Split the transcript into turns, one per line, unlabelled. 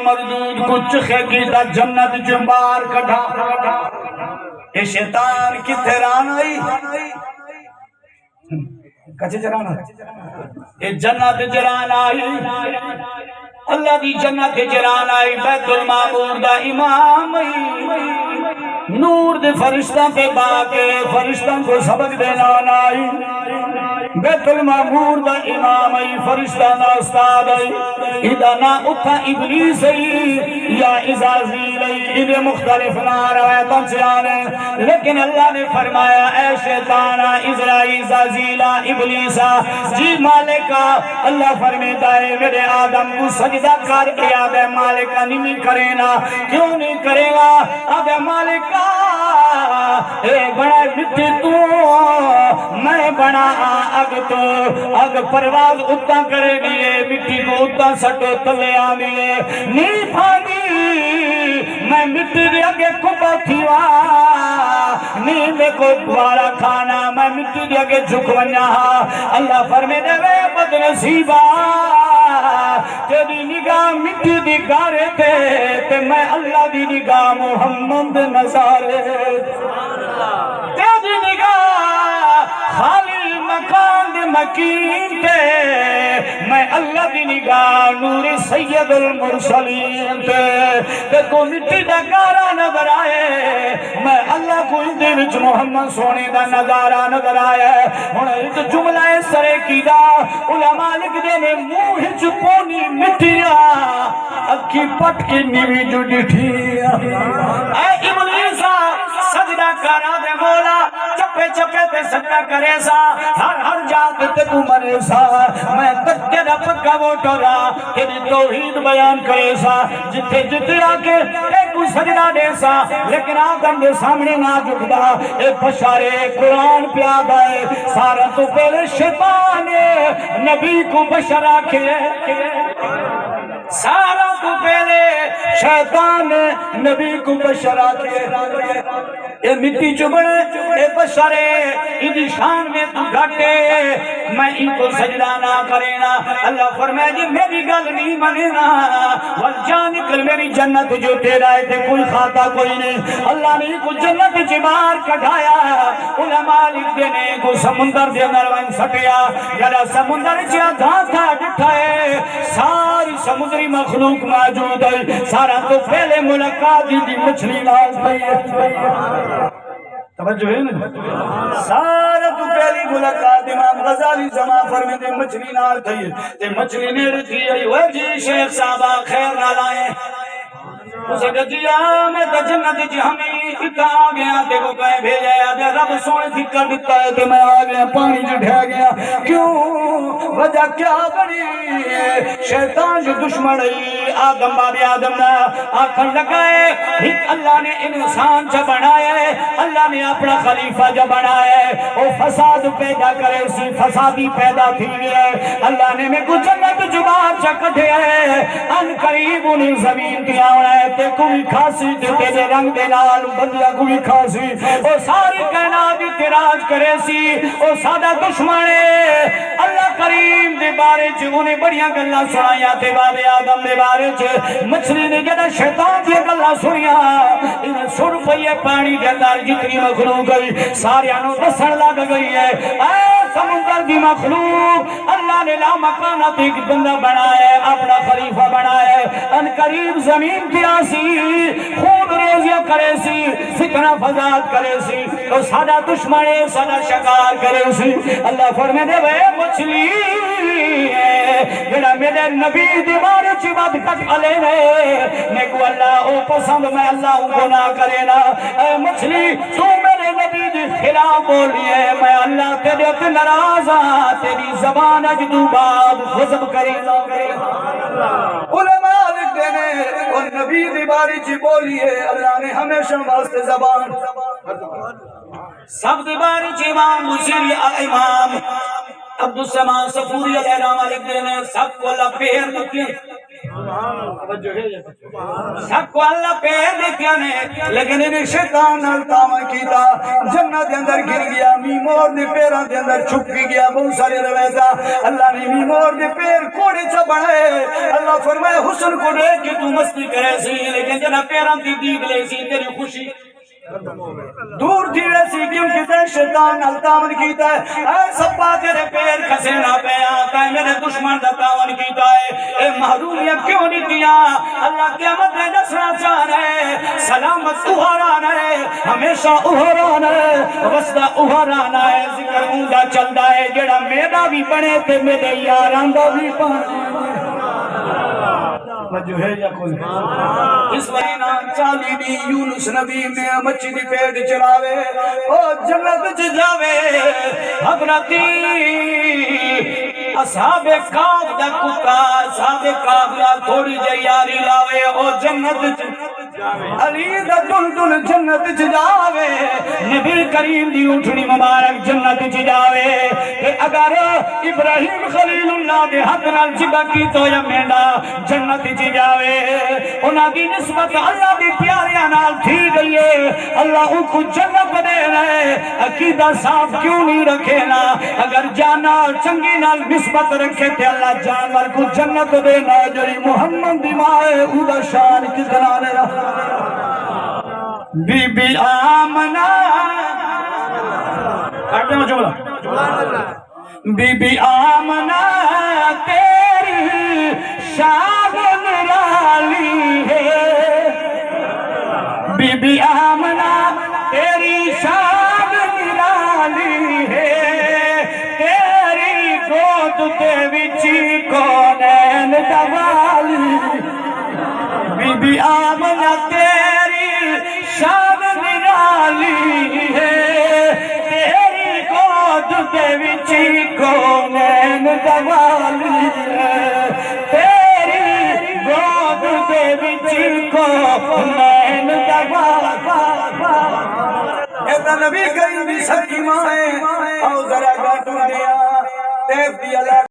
مردود کچھ خیقیدہ جنت جمبار کٹھا اے شیطان کی تیران آئی کچھ جران آئی اے جنت جران آئی اللہ دی جنت جران آئی بیت المعمور دا امام آئی نور دے فرشتہ پہ باقے فرشتہ کو سبق دینا آئی بیت المعمور دا امام آئی فرشتہ نا استاد آئی اذا نا اتھا ابلیس آئی یا ازازیل آئی انہیں مختلف نا روایتاں سے آنے لیکن اللہ نے فرمایا اے شیطانا ازرائی ازازیلا ابلیسا جی مالکہ اللہ فرمیتا ہے میرے آدم کو سجدہ کر کے آبے مالکہ نہیں کرے نا کیوں نہیں کرے گا آبے مالکہ ایک بڑا مٹی تو میں بنا اگ تو اگ پرواز اتنا کرے دیئے مٹی کو اتنا سٹو تلے آمیے نہیں پھانی میں مٹی دے اگے کبا تھیوا نہیں میں کو دوارا کھانا میں مٹی دے اگے جھکوانیا اللہ فرمے دے وے بدنصیبہ تیری نگاہ مٹی دی گارے تے میں اللہ دی نگاہ محمد نظارے تیری نگاہ خالی مکان دے مکین تے میں اللہ دی نگاہ نور سید المرسلین تے کو مٹی دا گارا نظر آئے میں اللہ کو دے وچ محمد سونے دا نظارہ نظر آئے ہن ایک جملہ سرے کی دا علماء لکھ دے نے منہ چپونی مٹیا اکھی پٹ کے نیوی جو ڈٹھیا اے ابلیسا سجدہ کرا دے مولا چپے چپے تے سجدہ کرے سا ہر جات تے تو مرے سا میں تکے دا پکا ووٹورا تیری توحید بیان کرے سا جتے جتے آکے ایک کو سجدہ دے سا لیکن آدم دے سامنے نہ جھکدا اے بشارے قرآن پیادا ہے سارا تو پہلے شیطان نبی کو بشر آکے سارا تو پہلے شیطان نبی کو بشر آکے اے مٹی چبڑے اے بشرے ایدی شان میں تو گھٹے میں ان کو سجدہ نہ کرینا اللہ فرمائے جی میری گل نہیں منینا والجان نکل میری جنت جو تیرا ہے تے کوئی خاتا کوئی نہیں اللہ نے کو جنت جبار کٹھایا علماء لکھ دینے کو سمندر دے اندر وائن سٹیا جڑا سمندر چیا دھاں تھا جٹھائے ساری سمندری مخلوق موجود ہے سارا تو پہلے ملاقات دی مچھلی ناز پئی توجہ ہے نا سارا تو پہلی ملاقات امام غزالی جمع فرمے دے مچھلی نال تھی تے مچھلی نے رکھی ہے وہ جی شیخ صاحبہ خیر نہ لائے اسے کہ جی میں تو جنت جی ہمیں اتنا آگیا تے کو کہیں بھیجا ہے رب سونے تھی کر دیتا ہے تے میں آگیا پانی جو ڈھا گیا کیوں وجہ کیا بڑی شیطان جو دشمن ہے آدم باب آدم نا آخر لگائے ایک اللہ نے انسان جو بنایا ہے اللہ نے اپنا خلیفہ جو بنایا ہے وہ فساد پیدا کرے سی فسادی پیدا تھی ہے اللہ نے میں کو جنت جبار چکٹے ہے ان قریب انہیں زمین کیا ہے تے کوئی کھاسی تے تیرے رنگ دے نال بندیا کوئی کھاسی وہ ساری کائنات اعتراض کرے سی وہ سادہ دشمن ہے اللہ کریم دے بارے چ انہیں بڑیاں گلاں سنایا تے باب آدم دے بارے چ مچھلی نے جڑا شیطان دی گلاں سنیا ان 100 روپے پانی دے اندر جتنی مخلوق گئی سارے نو دسن لگ گئی ہے اے سمندر دی مخلوق اللہ نے لا مکانات ایک بندہ بنایا ہے اپنا خلیفہ بنایا ہے ان قریب زمین کی سی خون ریزیاں کرے سی فتنہ فضاد کرے سی تو سادہ دشمن سادہ شکار کرے سی اللہ فرمے دے وے مچھلی جڑا میرے نبی دیوار چی بات کٹ علی رہے میں کو اللہ او پسند میں اللہ ان کو نہ کرے نا اے مچھلی تو میرے نبی دی خلاف بولی ہے میں اللہ تیرے تے ناراض ہاں تیری زبان اجدو باب غضب کرے علماء لکھ دینے اور نبی دی باری چی بولی ہے اللہ نے ہمیشہ واسطے زبان سب دی باری چی امام مشیری امام عبدالسلام صفوری علیہ رحمہ لکھ دینے سب کو اللہ پہر مکین سب کو اللہ پیر دیکھیا نے لیکن انہیں شیطان نلتاوہ کیتا جنت دے اندر گر گیا میمور دے پیران دے اندر چھپ گیا بہت سارے رویزہ اللہ نے میمور دے پیر کوڑے چا بڑھے اللہ فرمائے حسن کو دیکھ کہ تو مستی کرے سی لیکن جنہ پیران دی دیگ لے سی تیری خوشی دور تھی ویسی کیونکہ تے شیطان نلتاون کیتا ہے اے سبا تیرے پیر کھسے نہ پہ آتا ہے میرے دشمن نلتاون کیتا ہے اے محرومیت کیوں نہیں دیا اللہ قیامت میں نصرہ چاہ رہے سلامت اہران ہے ہمیشہ اہران ہے وسطہ اہران ہے ذکر اوندا چلدا ہے جڑا میرا بھی بنے تے میرے یاران دا بھی بنے جو ہے یا کوئی اس مہینہ چالی دی یونس نبی میں مچھی دی پیٹ چلاوے او جنت جاوے حضرتی اصحاب کاف دا کتا اصحاب کاف دا تھوڑی جیاری لاوے او جنت علی دا دل جنت جاوے نبی کریم دی اٹھنی مبارک جنت جاوے کہ اگر ابراہیم خلیل اللہ دے حق نال جبا کی تو یا مینڈا جنت جاوے انہاں دی نسبت اللہ دی پیاریاں نال تھی گئی ہے اللہ ان کو جنت دے رہے عقیدہ صاف کیوں نہیں رکھے نا اگر جانا چنگی نال نسبت رکھے تے اللہ جانور کو جنت دے نا جڑی محمد دی ماں ہے اودا شان کتنا نے بی بی آمنہ کاٹے میں جملہ بی بی آمنہ تیری شان نرالی ہے بی بی آمنہ تیری شان نرالی ہے تیری گود دے وچی کونین دوالی بی بی آمنہ تیری شان نرالی ہے تیری گود دے وچی کونین دوالی ہے تیری گود دے وچی کونین دوالی ایتا نبی کریم بھی سکی ماں ہے او ذرا گاٹو دیا تیف دی اللہ